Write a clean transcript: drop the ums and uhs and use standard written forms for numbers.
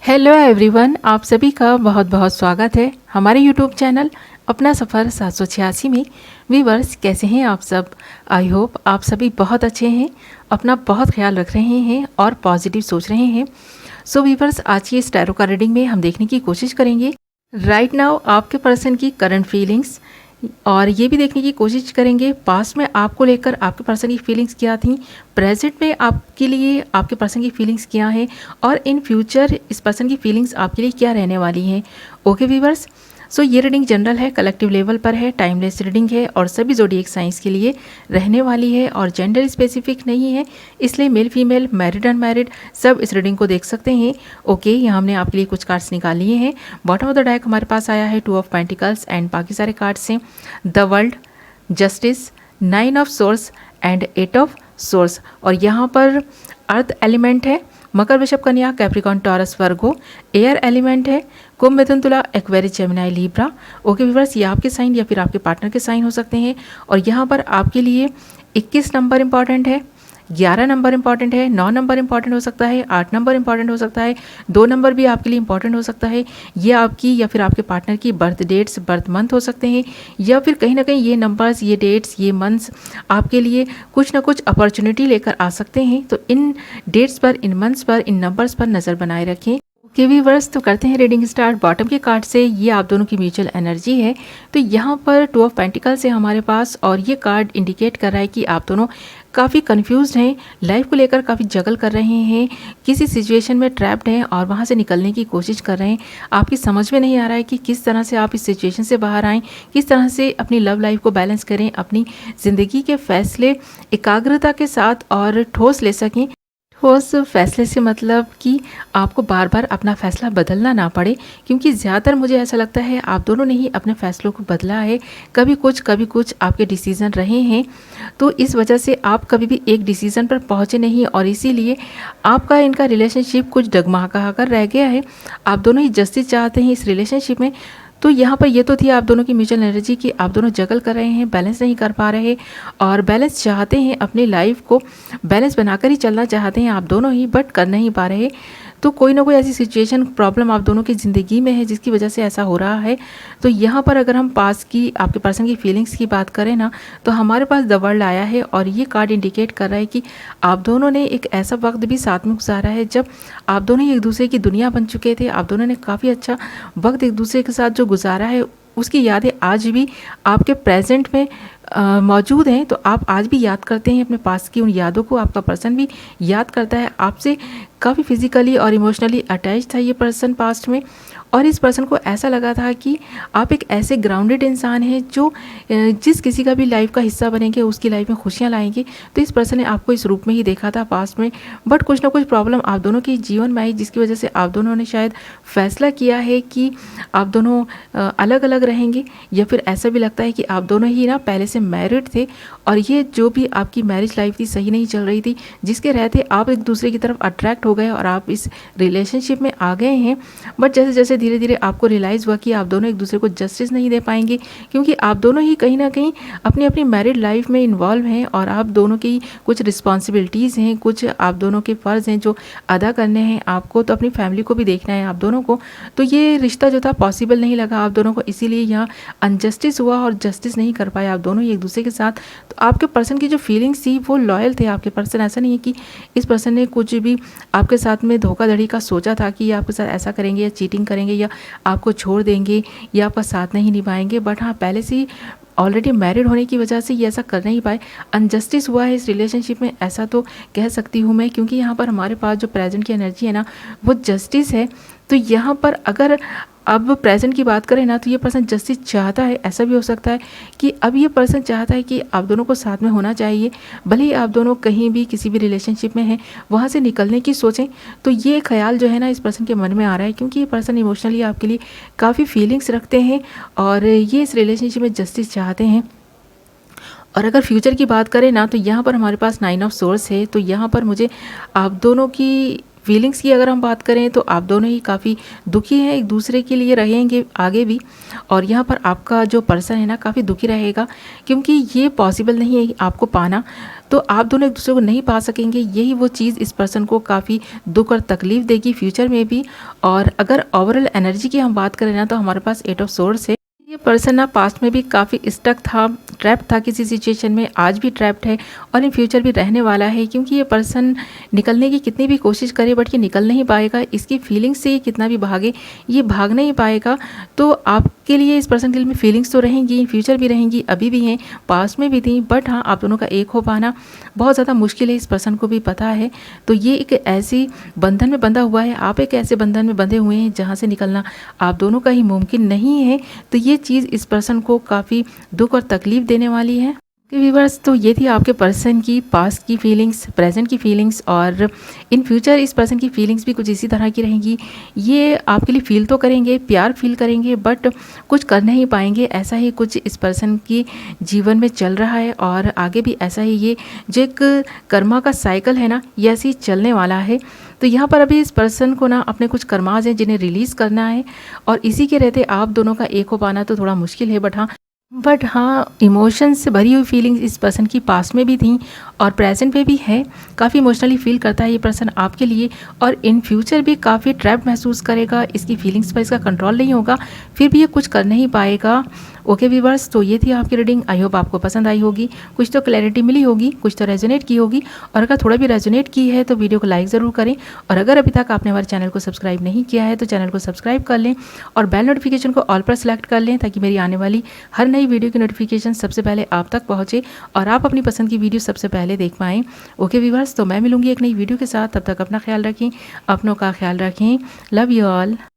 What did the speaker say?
Hello everyone, आप सभी का बहुत बहुत स्वागत है हमारे यूट्यूब चैनल अपना सफ़र 786 में। व्यूअर्स, कैसे हैं आप सब? आई होप आप सभी बहुत अच्छे हैं, अपना बहुत ख्याल रख रहे हैं और पॉजिटिव सोच रहे हैं। सो व्यूअर्स, आज की इस टैरो का रीडिंग में हम देखने की कोशिश करेंगे राइट नाउ आपके पर्सन की करंट फीलिंग्स, और ये भी देखने की कोशिश करेंगे पास्ट में आपको लेकर आपके पर्सन की फीलिंग्स क्या थी, प्रेजेंट में आपके लिए आपके पर्सन की फीलिंग्स क्या हैं, और इन फ्यूचर इस पर्सन की फीलिंग्स आपके लिए क्या रहने वाली हैं। ओके व्यूअर्स, सो ये रीडिंग जनरल है, कलेक्टिव लेवल पर है, टाइमलेस रीडिंग है और सभी ज़ोडिएक साइंस के लिए रहने वाली है और जेंडर स्पेसिफिक नहीं है, इसलिए मेल फीमेल मैरिड अनमैरिड सब इस रीडिंग को देख सकते हैं। ओके, यहाँ हमने आपके लिए कुछ कार्ड्स निकाल लिए हैं। बॉटम ऑफ द डेक हमारे पास आया है 2 ऑफ पेंटिकल्स एंड बाकी सारे कार्ड्स हैं the world, justice, 9 of source and 8 of source. और यहाँ पर अर्थ एलिमेंट है, मकर वृषभ कन्या Capricorn Taurus Virgo air element है, कुंभ मिथुन तुला Aquarius Gemini Libra. Okay viewers, ये आपके साइन या फिर आपके पार्टनर के साइन हो सकते हैं। और यहाँ पर आपके लिए 21 नंबर इंपॉर्टेंट है, 11 नंबर इंपॉर्टेंट है, 9 नंबर इंपॉर्टेंट हो सकता है, 8 नंबर इंपॉर्टेंट हो सकता है, 2 नंबर भी आपके लिए इंपॉर्टेंट हो सकता है। ये आपकी या फिर आपके पार्टनर की बर्थ डेट्स, बर्थ मंथ हो सकते हैं, या फिर कहीं ना कहीं ये नंबर्स, ये डेट्स, ये मंथ्स आपके लिए कुछ ना कुछ अपॉर्चुनिटी लेकर आ सकते हैं। तो इन डेट्स पर, इन मंथ्स पर, इन नंबर्स पर नज़र बनाए रखें। ओके व्यूअर्स, तो करते हैं रीडिंग स्टार्ट। बॉटम के कार्ड से ये आप दोनों की म्यूचुअल एनर्जी है। तो यहाँ पर 2 ऑफ पेंटिकल्स है हमारे पास, और ये कार्ड इंडिकेट कर रहा है कि आप दोनों काफ़ी कंफ्यूज्ड हैं, लाइफ को लेकर काफ़ी जगल कर रहे हैं, किसी सिचुएशन में ट्रैप्ड हैं और वहाँ से निकलने की कोशिश कर रहे हैं। आपकी समझ में नहीं आ रहा है कि किस तरह से आप इस सिचुएशन से बाहर आएँ, किस तरह से अपनी लव लाइफ को बैलेंस करें, अपनी ज़िंदगी के फैसले एकाग्रता के साथ और ठोस ले सकें। ठोस फैसले से मतलब कि आपको बार बार अपना फ़ैसला बदलना ना पड़े, क्योंकि ज़्यादातर मुझे ऐसा लगता है आप दोनों ने ही अपने फ़ैसलों को बदला है। कभी कुछ आपके डिसीज़न रहे हैं, तो इस वजह से आप कभी भी एक डिसीज़न पर पहुँचे नहीं और इसीलिए आपका इनका रिलेशनशिप कुछ डगमगा कर रह गया है। आप दोनों ही जस्टिस चाहते हैं इस रिलेशनशिप में। तो यहाँ पर ये तो थी आप दोनों की म्यूचुअल एनर्जी कि आप दोनों जगल कर रहे हैं, बैलेंस नहीं कर पा रहे और बैलेंस चाहते हैं, अपनी लाइफ को बैलेंस बनाकर ही चलना चाहते हैं आप दोनों ही, बट कर नहीं पा रहे। तो कोई ना कोई ऐसी सिचुएशन, प्रॉब्लम आप दोनों की ज़िंदगी में है जिसकी वजह से ऐसा हो रहा है। तो यहाँ पर अगर हम पास की आपके पर्सन की फीलिंग्स की बात करें ना, तो हमारे पास द वर्ल्ड आया है और ये कार्ड इंडिकेट कर रहा है कि आप दोनों ने एक ऐसा वक्त भी साथ में गुजारा है जब आप दोनों ही एक दूसरे की दुनिया बन चुके थे। आप दोनों ने काफ़ी अच्छा वक्त एक दूसरे के साथ जो गुजारा है, उसकी यादें आज भी आपके प्रेजेंट में मौजूद हैं। तो आप आज भी याद करते हैं अपने पास की उन यादों को, आपका पर्सन भी याद करता है, आपसे काफ़ी फिजिकली और इमोशनली अटैच था ये पर्सन पास्ट में। और इस पर्सन को ऐसा लगा था कि आप एक ऐसे ग्राउंडेड इंसान हैं जो जिस किसी का भी लाइफ का हिस्सा बनेंगे उसकी लाइफ में खुशियाँ लाएंगे। तो इस पर्सन ने आपको इस रूप में ही देखा था पास्ट में, बट कुछ ना कुछ प्रॉब्लम आप दोनों के जीवन में आई जिसकी वजह से आप दोनों ने शायद फैसला किया है कि आप दोनों अलग अलग रहेंगे, या फिर ऐसा भी लगता है कि आप दोनों ही ना पहले से मैरिड थे और ये जो भी आपकी मैरिज लाइफ थी सही नहीं चल रही थी, जिसके रहते आप एक दूसरे की तरफ अट्रैक्ट हो गए और आप इस रिलेशनशिप में आ गए हैं। बट जैसे जैसे धीरे धीरे आपको रियलाइज़ हुआ कि आप दोनों एक दूसरे को जस्टिस नहीं दे पाएंगे, क्योंकि आप दोनों ही कहीं ना कहीं अपनी अपनी मैरिड लाइफ में इन्वॉल्व हैं और आप दोनों की कुछ रिस्पॉन्सिबिलिटीज़ हैं, कुछ आप दोनों के फ़र्ज़ हैं जो अदा करने हैं आपको, तो अपनी फैमिली को भी देखना है आप दोनों को। तो ये रिश्ता जो था पॉसिबल नहीं लगा आप दोनों को, इसीलिए यहाँ अनजस्टिस हुआ और जस्टिस नहीं कर पाए आप दोनों ही एक दूसरे के साथ। तो आपके पर्सन की जो फीलिंग्स थी वो लॉयल थे आपके पर्सन। ऐसा नहीं है कि इस पर्सन ने कुछ भी आपके साथ में धोखाधड़ी का सोचा था कि आपके साथ ऐसा करेंगे या चीटिंग करेंगे या आपको छोड़ देंगे या आपका साथ नहीं निभाएंगे, बट हाँ पहले से ही ऑलरेडी मैरिड होने की वजह से ये ऐसा कर नहीं पाए। अनजस्टिस हुआ है इस रिलेशनशिप में, ऐसा तो कह सकती हूँ मैं, क्योंकि यहाँ पर हमारे पास जो प्रेजेंट की एनर्जी है ना वो जस्टिस है। तो यहाँ पर अगर अब प्रेजेंट की बात करें ना, तो ये पर्सन जस्टिस चाहता है। ऐसा भी हो सकता है कि अब ये पर्सन चाहता है कि आप दोनों को साथ में होना चाहिए, भले ही आप दोनों कहीं भी किसी भी रिलेशनशिप में हैं, वहाँ से निकलने की सोचें। तो ये ख्याल जो है ना इस पर्सन के मन में आ रहा है, क्योंकि ये पर्सन इमोशनली आपके लिए काफ़ी फीलिंग्स रखते हैं और ये इस रिलेशनशिप में जस्टिस चाहते हैं। और अगर फ्यूचर की बात करें ना, तो यहाँ पर हमारे पास 9 ऑफ सोर्स है। तो यहाँ पर मुझे आप दोनों की फीलिंग्स की अगर हम बात करें तो आप दोनों ही काफ़ी दुखी हैं एक दूसरे के लिए, रहेंगे आगे भी। और यहाँ पर आपका जो पर्सन है ना काफ़ी दुखी रहेगा, क्योंकि ये पॉसिबल नहीं है आपको पाना, तो आप दोनों एक दूसरे को नहीं पा सकेंगे। यही वो चीज़ इस पर्सन को काफ़ी दुख और तकलीफ़ देगी फ्यूचर में भी। और अगर ओवरऑल एनर्जी की हम बात करें ना, तो हमारे पास 8 ऑफ सोर्ड्स है। ये पर्सन ना पास्ट में भी काफ़ी स्टक था, ट्रैप था किसी सिचुएशन में, आज भी ट्रैप्ड है और इन फ्यूचर भी रहने वाला है, क्योंकि ये पर्सन निकलने की कितनी भी कोशिश करे बट ये निकल नहीं पाएगा। इसकी फीलिंग्स से ये कितना भी भागे, ये भाग नहीं पाएगा। तो आपके लिए, इस पर्सन के लिए फीलिंग्स तो रहेंगी, फ्यूचर भी रहेंगी, अभी भी हैं, पास्ट में भी थी, बट हाँ आप दोनों का एक हो पाना बहुत ज़्यादा मुश्किल है, इस पर्सन को भी पता है। तो ये एक ऐसी बंधन में बंधा हुआ है, आप एक ऐसे बंधन में बंधे हुए हैं जहाँ से निकलना आप दोनों का ही मुमकिन नहीं है। तो ये चीज़ इस पर्सन को काफ़ी दुख और तकलीफ़ देने वाली है। व्यूअर्स, तो ये थी आपके पर्सन की पास्ट की फीलिंग्स, प्रेजेंट की फीलिंग्स, और इन फ्यूचर इस पर्सन की फीलिंग्स भी कुछ इसी तरह की रहेंगी। ये आपके लिए फील तो करेंगे, प्यार फील करेंगे, बट कुछ कर नहीं पाएंगे। ऐसा ही कुछ इस पर्सन की जीवन में चल रहा है और आगे भी ऐसा ही, ये जो एक कर्मा का साइकिल है ना, ये ऐसे ही चलने वाला है। तो यहाँ पर अभी इस पर्सन को ना अपने कुछ कर्माज हैं जिन्हें रिलीज़ करना है, और इसी के रहते आप दोनों का एक हो पाना तो थोड़ा मुश्किल है। बट हाँ इमोशंस से भरी हुई फीलिंग्स इस पर्सन की पास्ट में भी थी और प्रेजेंट में भी है। काफ़ी इमोशनली फील करता है ये पर्सन आपके लिए, और इन फ्यूचर भी काफ़ी ट्रैप महसूस करेगा। इसकी फीलिंग्स पर इसका कंट्रोल नहीं होगा, फिर भी ये कुछ कर नहीं पाएगा। ओके व्यूअर्स, तो ये थी आपकी रीडिंग। आई होप आपको पसंद आई होगी, कुछ तो क्लैरिटी मिली होगी, कुछ तो रेजोनेट की होगी। और अगर थोड़ा भी रेजोनेट की है तो वीडियो को लाइक ज़रूर करें, और अगर अभी तक आपने हमारे चैनल को सब्सक्राइब नहीं किया है तो चैनल को सब्सक्राइब कर लें और बेल नोटिफिकेशन को ऑल पर सेलेक्ट कर लें, ताकि मेरी आने वाली हर नई वीडियो की नोटिफिकेशन सबसे पहले आप तक पहुँचे और आप अपनी पसंद की वीडियो सबसे पहले देख पाएँ। ओके व्यूअर्स, तो मैं मिलूंगी एक नई वीडियो के साथ, तब तक अपना ख्याल रखें, अपनों का ख्याल रखें। Love you all.